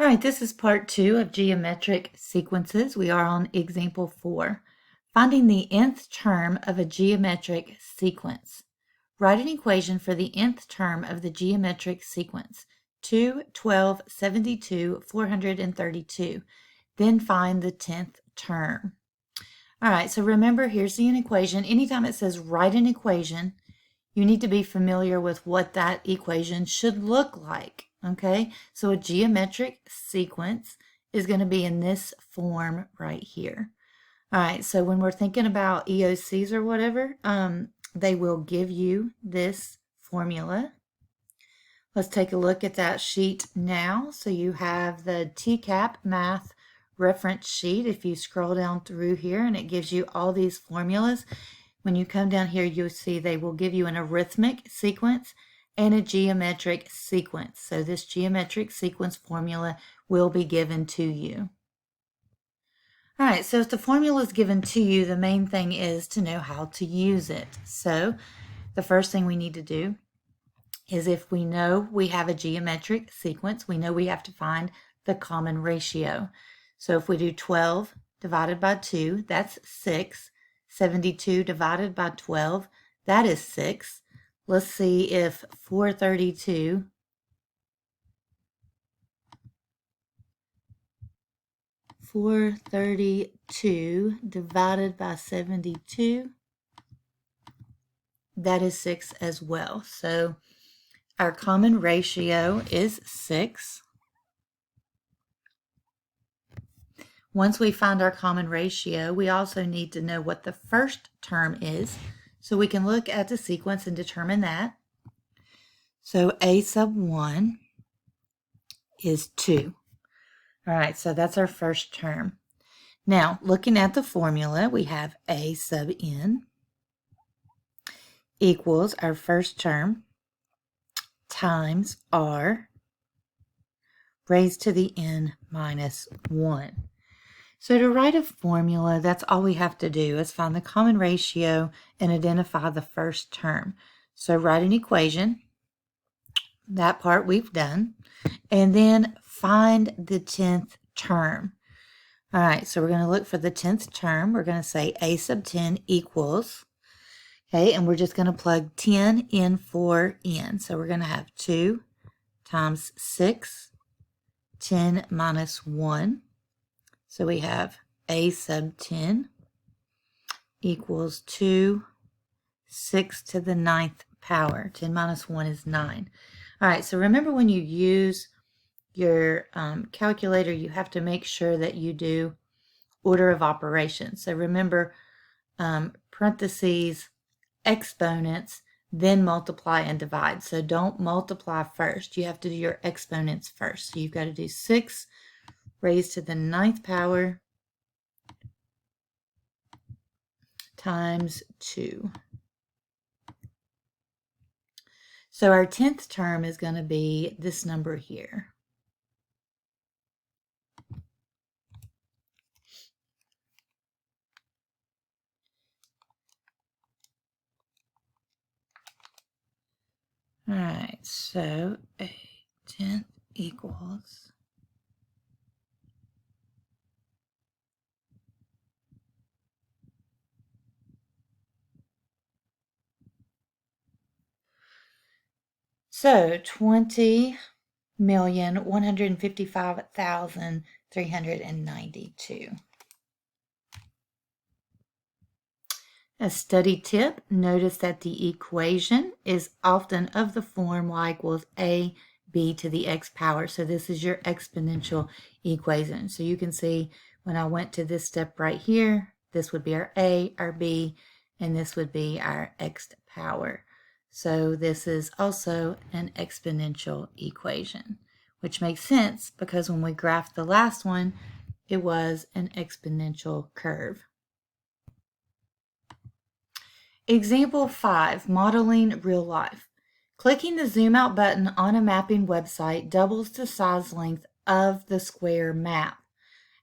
All right, this is part 2 of geometric sequences. We are on example 4. Finding the nth term of a geometric sequence. Write an equation for the nth term of the geometric sequence, 2, 12, 72, 432. Then find the 10th term. All right, so remember, here's the equation. Anytime it says write an equation, you need to be familiar with what that equation should look like. Okay, so a geometric sequence is going to be in this form right here. All right, so when we're thinking about EOCs or whatever, they will give you this formula. Let's take a look at that sheet now. So you have the TCAP math reference sheet. If you scroll down through here, and it gives you all these formulas. When you come down here, you'll see they will give you an arithmetic sequence and a geometric sequence. So this geometric sequence formula will be given to you. All right, so if the formula is given to you, the main thing is to know how to use it. So the first thing we need to do is, if we know we have a geometric sequence, we know we have to find the common ratio. So if we do 12 divided by 2, that's 6. 72 divided by 12, that is 6. Let's see if 432 divided by 72, that is 6 as well. So our common ratio is 6. Once we find our common ratio, we also need to know what the first term is, so we can look at the sequence and determine that. So a sub 1 is 2. All right, so that's our first term. Now, looking at the formula, we have a sub n equals our first term times r raised to the n minus 1. So to write a formula, that's all we have to do is find the common ratio and identify the first term. So write an equation. That part we've done. And then find the 10th term. All right, so we're going to look for the 10th term. We're going to say a sub 10 equals, okay, and we're just going to plug 10 in for n. So we're going to have 2 times 6, 10 minus 1. So we have a sub 10 equals 2, 6 to the 9th power. 10 minus 1 is 9. All right, so remember, when you use your calculator, you have to make sure that you do order of operations. So remember, parentheses, exponents, then multiply and divide. So don't multiply first. You have to do your exponents first. So you've got to do 6 raised to the 9th power times 2. So our 10th term is going to be this number here. All right, so a 10th equals so 20,155,392. A study tip: notice that the equation is often of the form y equals ab to the x power. So this is your exponential equation. So you can see when I went to this step right here, this would be our a, our b, and this would be our x power. So this is also an exponential equation, which makes sense because when we graphed the last one, it was an exponential curve. Example 5, modeling real life. Clicking the zoom out button on a mapping website doubles the size length of the square map.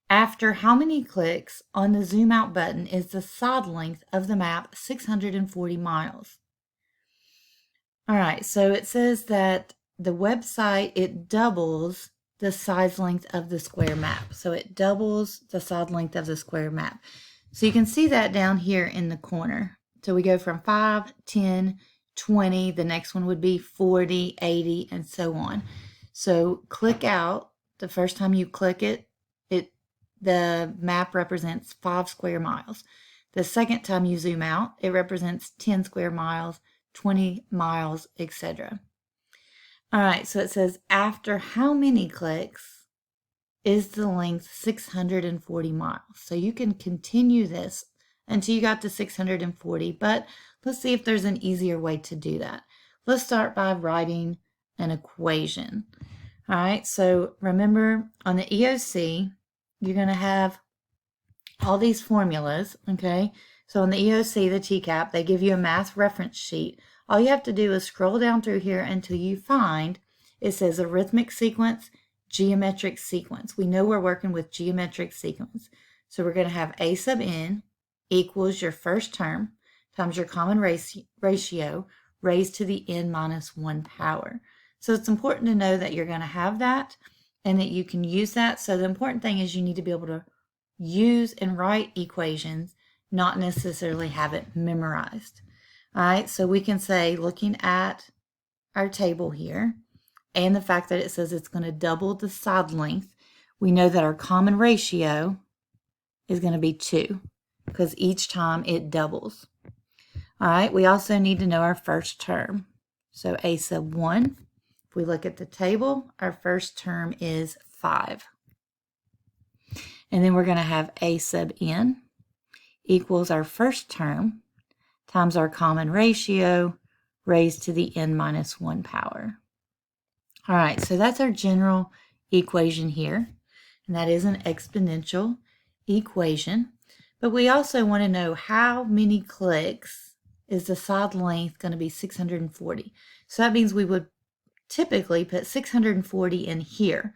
After how many clicks on the zoom out button is the side length of the map 640 miles? All right, so it says that the website, it doubles the side length of the square map. So it doubles the side length of the square map. So you can see that down here in the corner. So we go from 5, 10, 20. The next one would be 40, 80, and so on. So click out. The first time you click it, the map represents 5 square miles. The second time you zoom out, it represents 10 square miles, 20 miles, etc. All right, so it says after how many clicks is the length 640 miles? So you can continue this until you got to 640, but let's see if there's an easier way to do that. Let's start by writing an equation. All right, so remember on the EOC, you're going to have all these formulas, okay? So on the EOC, the TCAP, they give you a math reference sheet. All you have to do is scroll down through here until you find, it says arithmetic sequence, geometric sequence. We know we're working with geometric sequence. So we're going to have a sub n equals your first term times your common ratio raised to the n minus 1 power. So it's important to know that you're going to have that and that you can use that. So the important thing is you need to be able to use and write equations, not necessarily have it memorized. All right, so we can say, looking at our table here, and the fact that it says it's going to double the side length, we know that our common ratio is going to be 2, because each time it doubles. All right, we also need to know our first term. So a sub 1, if we look at the table, our first term is 5. And then we're going to have a sub n equals our first term times our common ratio raised to the n minus 1 power. All right, so that's our general equation here, and that is an exponential equation. But we also want to know how many clicks is the side length going to be 640. So that means we would typically put 640 in here.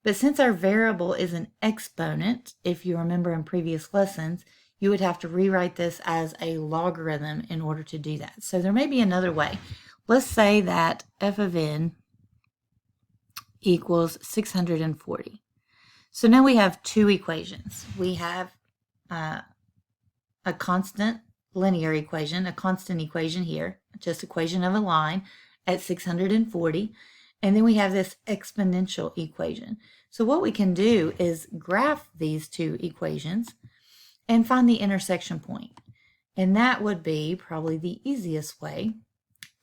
But since our variable is an exponent, if you remember in previous lessons, you would have to rewrite this as a logarithm in order to do that. So there may be another way. Let's say that f of n equals 640. So now we have two equations. We have a constant linear equation, a constant equation here, just equation of a line at 640. And then we have this exponential equation. So what we can do is graph these two equations and find the intersection point. And that would be probably the easiest way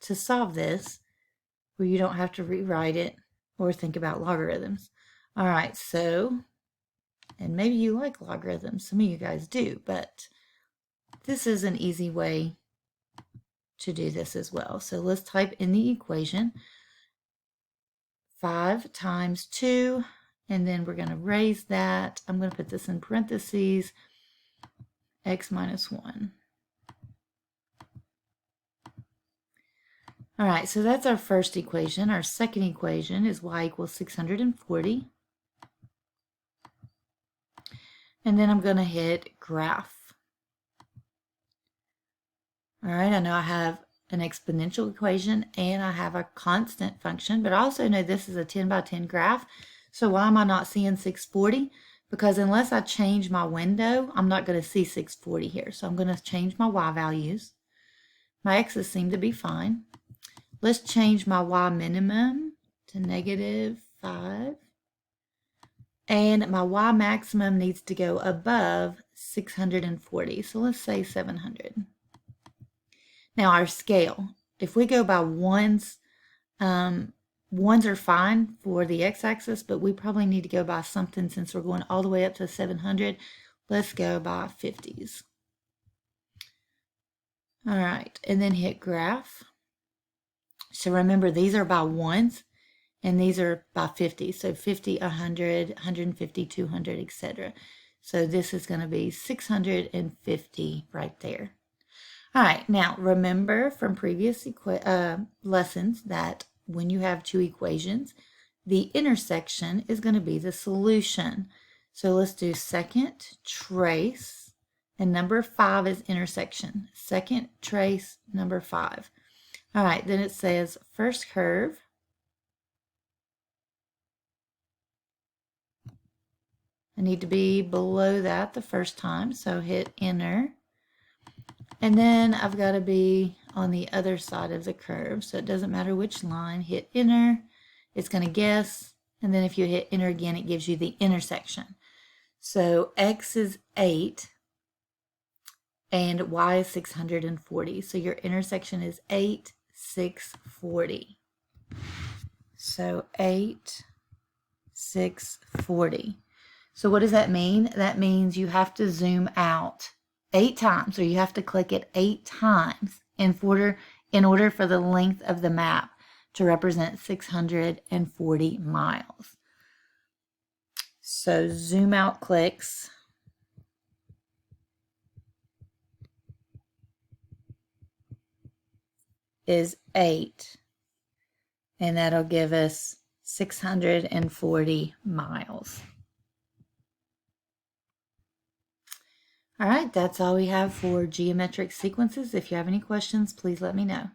to solve this, where you don't have to rewrite it or think about logarithms. All right, so, and maybe you like logarithms, some of you guys do, but this is an easy way to do this as well. So let's type in the equation, 5 times 2, and then we're going to raise that. I'm going to put this in parentheses, x minus 1. All right, so that's our first equation. Our second equation is y equals 640. And then I'm going to hit graph. All right, I know I have an exponential equation and I have a constant function, but I also know this is a 10 by 10 graph. So why am I not seeing 640? Because unless I change my window, I'm not going to see 640 here. So I'm going to change my y values. My x's seem to be fine. Let's change my y minimum to -5. And my y maximum needs to go above 640. So let's say 700. Now our scale, if we go by ones, ones are fine for the x-axis, but we probably need to go by something since we're going all the way up to 700. Let's go by 50s. All right, and then hit graph. So remember, these are by ones, and these are by 50. So 50, 100, 150, 200, etc. So this is going to be 650 right there. All right, now remember from previous lessons that when you have two equations, the intersection is going to be the solution. So let's do second trace, and number 5 is intersection. Second trace, number 5. All right, then it says first curve I need to be below that the first time, so hit enter. And then I've got to be on the other side of the curve, so it doesn't matter which line. Hit enter, it's going to guess, and then if you hit enter again, it gives you the intersection. So x is 8 and y is 640. So your intersection is 8, 640. So 8, 640. So what does that mean? That means you have to zoom out 8 times, or you have to click it 8 times in order for the length of the map to represent 640 miles. So zoom out clicks is 8, and that'll give us 640 miles. All right, that's all we have for geometric sequences. If you have any questions, please let me know.